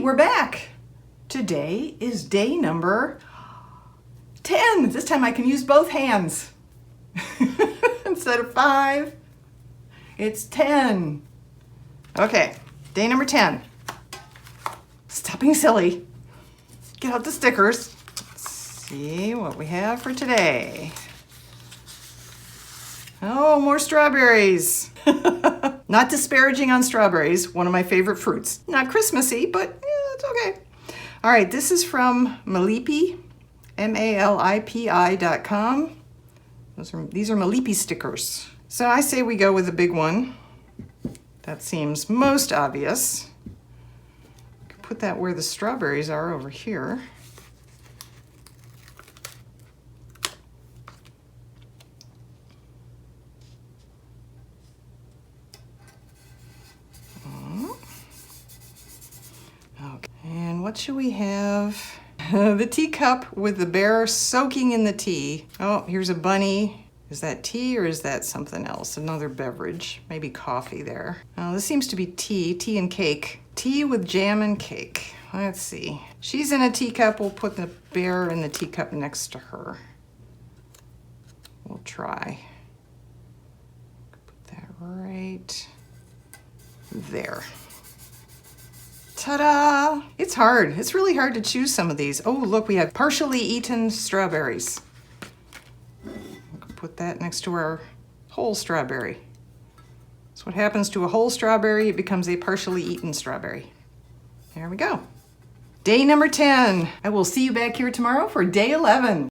we're back. Today is day number 10. This time I can use both hands. Instead of 5, it's 10. Okay, day number 10. Stop being silly. Get out the stickers. Let's see what we have for today. Oh, more strawberries. Not disparaging on strawberries, one of my favorite fruits. Not Christmassy, but yeah, it's okay. All right, this is from Malipi, MALIPI.com. These are Malipi stickers. So I say we go with the big one. That seems most obvious. Put that where the strawberries are over here. Okay, and what should we have? The teacup with the bear soaking in the tea. Oh, here's a bunny. Is that tea or is that something else? Another beverage, maybe coffee there. Oh, this seems to be tea and cake. Tea with jam and cake. Let's see. She's in a teacup. We'll put the bear in the teacup next to her. We'll try. Put that right there. Ta-da! It's hard. It's really hard to choose some of these. Oh, look, we have partially eaten strawberries. Put that next to our whole strawberry. So what happens to a whole strawberry? It becomes a partially eaten strawberry. There we go. Day number 10. I will see you back here tomorrow for day 11.